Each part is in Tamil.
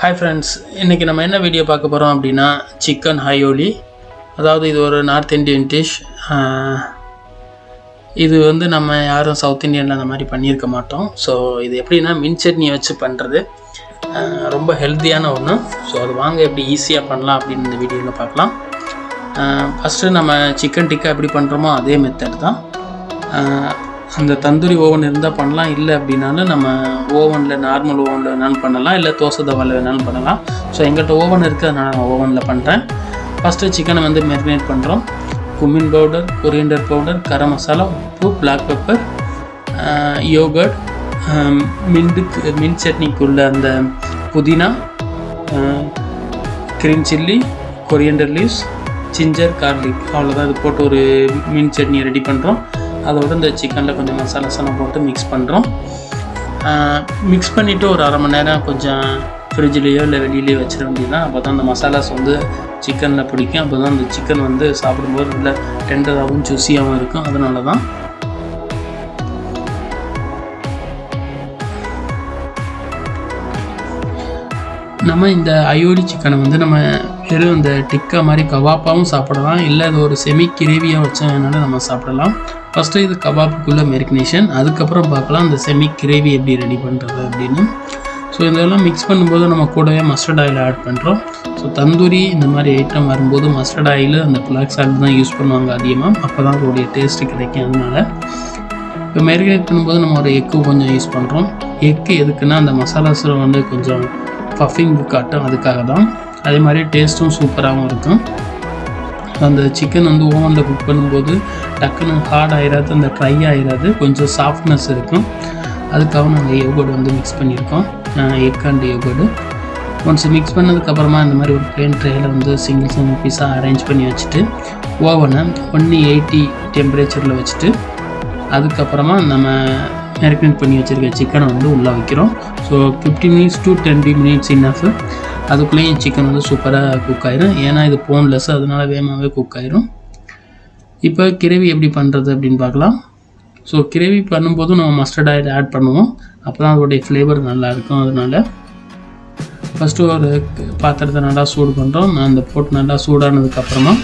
Hi friends, இன்னைக்கு நம்ம என்ன வீடியோ பார்க்க போறோம் அப்படினா chicken aioli. அதாவது இது ஒரு நார்த் இந்தியன் டிஷ். இது வந்து நம்ம யாரும் சவுத் இந்தியன்ல அந்த மாதிரி பண்ணியிருக்க மாட்டோம். ஸோ இது எப்படின்னா மின் சட்னி வச்சு பண்ணுறது ரொம்ப ஹெல்த்தியான ஒன்று. ஸோ அது வாங்க எப்படி ஈஸியாக பண்ணலாம் அப்படின்னு இந்த வீடியோவில் பார்க்கலாம். ஃபஸ்ட்டு நம்ம சிக்கன் டிக்கா எப்படி பண்ணுறோமோ அதே மெத்தட் தான். அந்த தந்தூரி ஓவன் இருந்தால் பண்ணலாம், இல்லை அப்படின்னாலும் நம்ம ஓவனில் நார்மல் ஓவனில் வேணாலும் பண்ணலாம், இல்லை தோசை தவாவில் வேணாலும் பண்ணலாம். ஸோ எங்கள்கிட்ட ஓவன் இருக்குது, அதனால் நான் ஓவனில் பண்ணுறேன். ஃபஸ்ட்டு சிக்கனை வந்து மேரினேட் பண்ணுறோம். Cumin powder, coriander powder, garam masala, உப்பு, பிளாக் பெப்பர், யோகர்ட், மின்ட் சட்னிக்குள்ள அந்த புதினா, green chilli, coriander leaves, ginger, garlic, அவ்வளோதான். இது போட்டு ஒரு மின்ட் சட்னி ரெடி பண்ணுறோம். அதோட இந்த சிக்கனில் கொஞ்சம் மசாலாஸெல்லாம் போட்டு மிக்ஸ் பண்ணுறோம். மிக்ஸ் பண்ணிவிட்டு ஒரு அரை மணி நேரம் கொஞ்சம் ஃப்ரிட்ஜ்லேயோ இல்லை வெளியிலேயோ வச்சிட வேண்டியதான். அப்போ தான் அந்த மசாலாஸ் வந்து சிக்கனில் பிடிக்கும். அப்போ தான் அந்த சிக்கன் வந்து சாப்பிடும்போது நல்ல டெண்டராகவும் ஜூஸியாகவும் இருக்கும். அதனால தான் நம்ம இந்த ஐயோலி சிக்கனை வந்து நம்ம வெறும் இந்த டிக்கா மாதிரி கபாப்பாகவும் சாப்பிடலாம், இல்லை அது ஒரு செமி கிரேவியாக வச்சா வேணாலும் நம்ம சாப்பிடலாம். ஃபஸ்ட்டு இது கபாப்புக்குள்ளே மெரினேஷன், அதுக்கப்புறம் பார்க்கலாம் இந்த செமி கிரேவி எப்படி ரெடி பண்ணுறது அப்படின்னு. ஸோ இதெல்லாம் மிக்ஸ் பண்ணும்போது நம்ம கூடவே மஸ்டர்ட் ஆயில் ஆட் பண்ணுறோம். ஸோ தந்தூரி இந்த மாதிரி ஐட்டம் வரும்போது மஸ்டர்ட் ஆயில் அந்த பிளாக் சால்ட் தான் யூஸ் பண்ணுவாங்க அதிகமாக. அப்போ தான் அதோடைய டேஸ்ட்டு கிடைக்கும். அதனால் இப்போ மேரினேட் பண்ணும்போது நம்ம ஒரு எக்கு கொஞ்சம் யூஸ் பண்ணுறோம். எக்கு எதுக்குன்னா அந்த மசாலாஸில் வந்து கொஞ்சம் பஃபிங் காட்டும், அதுக்காக தான். அதே மாதிரி டேஸ்ட்டும் சூப்பராகவும் இருக்கும். அந்த சிக்கன் வந்து ஓவனில் குக் பண்ணும்போது டக்குன்னு ஹார்ட் ஆகிடாது, அந்த ட்ரை ஆகிடாது, கொஞ்சம் சாஃப்ட்னஸ் இருக்கும். அதுக்காக நாங்கள் யோகர்ட் வந்து மிக்ஸ் பண்ணியிருக்கோம், எக் அண்ட் யோகர்டு. ஒன்ஸ் மிக்ஸ் பண்ணதுக்கப்புறமா இந்த மாதிரி ஒரு பிளேன் ட்ரேயில் வந்து சிங்கிள் பீஸாக அரேஞ்ச் பண்ணி வச்சுட்டு ஓவனை 180 டெம்பரேச்சரில் வச்சுட்டு அதுக்கப்புறமா நம்ம மேரினேட் பண்ணி வச்சுருக்க சிக்கனை வந்து உள்ளே வைக்கிறோம். So 15 minutes to 20 minutes enough. அதுக்குள்ளேயும் சிக்கன் வந்து சூப்பராக குக் ஆயிரும். ஏன்னா இது போன்லெஸ், அதனால் வேகமாகவே குக் ஆயிரும். இப்போ கிரேவி எப்படி பண்ணுறது அப்படின்னு பார்க்கலாம். ஸோ கிரேவி பண்ணும்போதும் நம்ம மஸ்டர்ட் ஆயில் ஆட் பண்ணுவோம், அப்போ தான் அதோடைய ஃப்ளேவர் நல்லாயிருக்கும். அதனால் ஃபஸ்ட்டு ஒரு பாத்திரத்தை நல்லா சூடு பண்ணுறோம். நான் அந்த போட்டு நல்லா சூடானதுக்கப்புறமா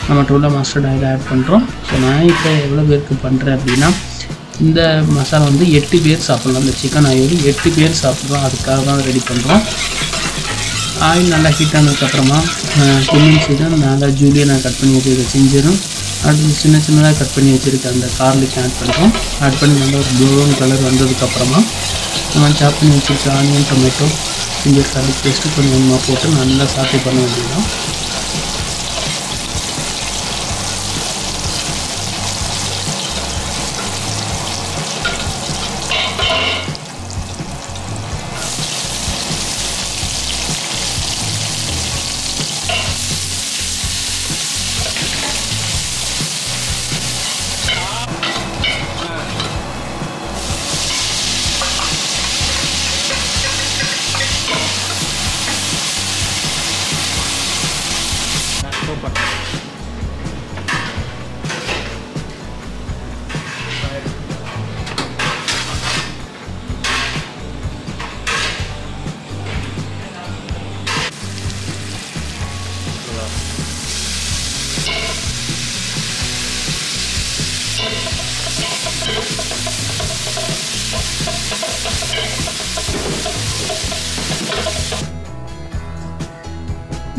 நம்மகிட்ட உள்ள மஸ்டர்ட் ஆயில் ஆட் பண்ணுறோம். ஸோ நான் இப்போ எவ்வளோ பேருக்கு பண்ணுறேன் அப்படின்னா, இந்த மசாலா வந்து 8 பேர் சாப்பிட்லாம். இந்த சிக்கன் ஆயில் 8 பேர் சாப்பிட்றோம், அதுக்காக தான் ரெடி பண்ணுறோம். ஆயில் நல்லா ஹீட் ஆனதுக்கப்புறமா குமின் சீடன் நல்லா ஜூலியாக கட் பண்ணி வச்சுருக்க ஜிஞ்சரும், அடுத்து சின்ன சின்னதாக கட் பண்ணி வச்சுருக்க அந்த கார்லிக் ஆட் பண்ணுறோம். ஆட் பண்ணி நல்லா ஒரு ப்ரௌன் கலர் வந்ததுக்கப்புறமா நம்ம சாப் பண்ணி வச்சுருக்க onion, tomato, ginger garlic paste கொஞ்சம் கொஞ்சமாக போட்டு நல்லா சாட்டே பண்ண வேண்டியதுதான்.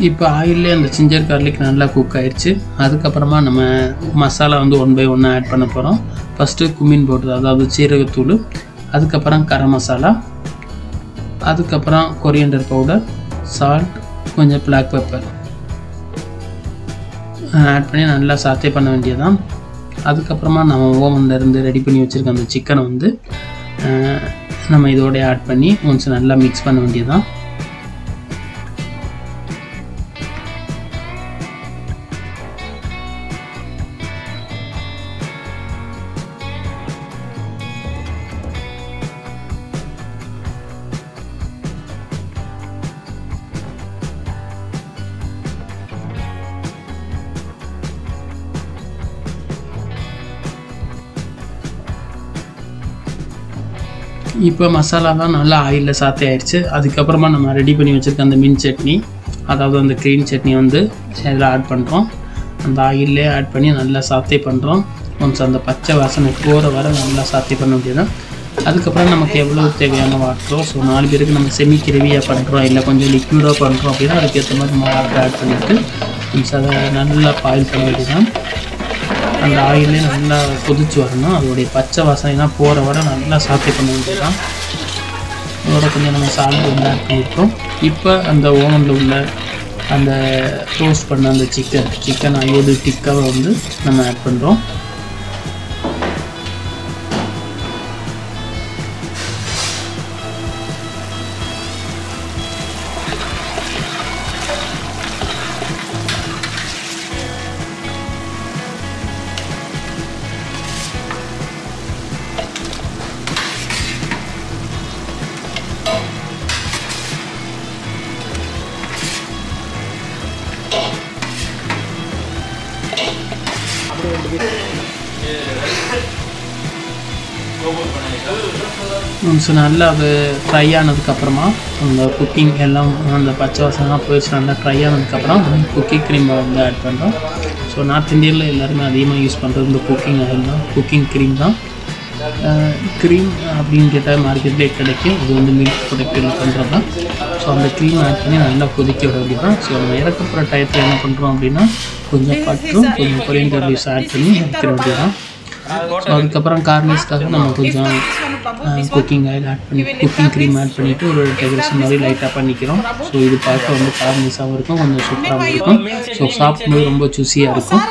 இப்போ ஆயிலே அந்த ஜிஞ்சர் கார்லிக் நல்லா குக் ஆயிடுச்சு. அதுக்கப்புறமா நம்ம மசாலா வந்து 1 by 1 ஆட் பண்ண போகிறோம். ஃபஸ்ட்டு குமின் பவுடர், அதாவது சீரகத்தூள், அதுக்கப்புறம் கரம் மசாலா, அதுக்கப்புறம் கொரியண்டர் பவுடர், சால்ட், கொஞ்சம் பிளாக் பெப்பர் ஆட் பண்ணி நல்லா சாத்தே பண்ண வேண்டியதான். அதுக்கப்புறமா நம்ம ஓவனில் இருந்து ரெடி பண்ணி வச்சுருக்க அந்த சிக்கனை வந்து நம்ம இதோடய ஆட் பண்ணி ஒன்ஸ் நல்லா மிக்ஸ் பண்ண வேண்டியதான். இப்போ மசாலாலாம் நல்லா ஆயிலில் சாத்தே ஆயிடுச்சு. அதுக்கப்புறமா நம்ம ரெடி பண்ணி வச்சுருக்க அந்த மின் சட்னி, அதாவது அந்த க்ரீன் சட்னி வந்து இதில் ஆட் பண்ணுறோம். அந்த ஆயிலே ஆட் பண்ணி நல்லா சாத்தே பண்ணுறோம். கொஞ்சம் அந்த பச்சை வாசனை போகிற வர நல்லா சாத்தே பண்ண முடியாது. அதுக்கப்புறம் நமக்கு எவ்வளோ தேவையான வாட்டரோ, ஸோ 4 பேருக்கு நம்ம செமி கிரேவியாக பண்ணுறோம் இல்லை கொஞ்சம் லிக்விடாக பண்ணுறோம் அப்படின்னா அதுக்கேற்ற மாதிரி நம்ம வாட்டர் ஆட் பண்ணிவிட்டு கொஞ்சம் அதை நல்லா பாயில் பண்ண வேண்டியதான். அந்த ஆயிலே நல்லா கொதிச்சு வரணும். அதோடைய பச்சை வாசனைலாம் போகிற வர நல்லா சாத்தே பண்ண வேண்டியதான். அதோட கொஞ்சம் நம்ம சால்ட் வந்து ஆட் பண்ணியிருக்கோம். இப்போ அந்த ஓவனில் உள்ள அந்த ரோஸ்ட் பண்ண அந்த சிக்கன் அயோடு டிக்காவை வந்து நம்ம ஆட் பண்ணுறோம். ஸோ நல்லா அது ஃப்ரை ஆனதுக்கப்புறமா அந்த குக்கிங் எல்லாம் அந்த பச்சை வாசனைலாம் போயிடுச்சு. நல்லா ஃப்ரை ஆனதுக்கப்புறம் குக்கிங் க்ரீமை வந்து ஆட் பண்ணுறோம். ஸோ நார்த் இந்தியாவில் எல்லாருமே அதிகமாக யூஸ் பண்ணுறது இந்த குக்கிங் ஆயில் தான், குக்கிங் க்ரீம் தான். க்ரீம் அப்படின்னு கேட்டால் மார்க்கெட்லேயே கிடைக்கும். இது வந்து மில்க் ப்ராடக்ட்டில் பண்ணுறது தான். ஸோ அந்த க்ரீம் ஆட் பண்ணி நல்லா கொதிக்க விட வேண்டியதான். ஸோ நம்ம இறக்கப்புற டயத்தில் என்ன பண்ணுறோம் அப்படின்னா கொஞ்சம் பட்டும் கொஞ்சம் கொரியண்டர் லீவ்ஸ் ஆட் பண்ணி வைக்கிற வேண்டியதான். ஸோ அதுக்கப்புறம் கார்னிஷ்காக நம்ம கொஞ்சம் குக்கிங் ஆயில் ஆட் பண்ணி குக்கிங் க்ரீம் ஆட் பண்ணிவிட்டு ஒரு டெக்கரேஷன் மாதிரி லைட்டாக பண்ணிக்கிறோம். ஸோ இது பார்க்க வந்து கார்னிஷாகவும் இருக்கும், கொஞ்சம் சூப்பராகவும் இருக்கும். ஸோ சாப்பிடும்போது ரொம்ப ஜூஸியாக இருக்கும்.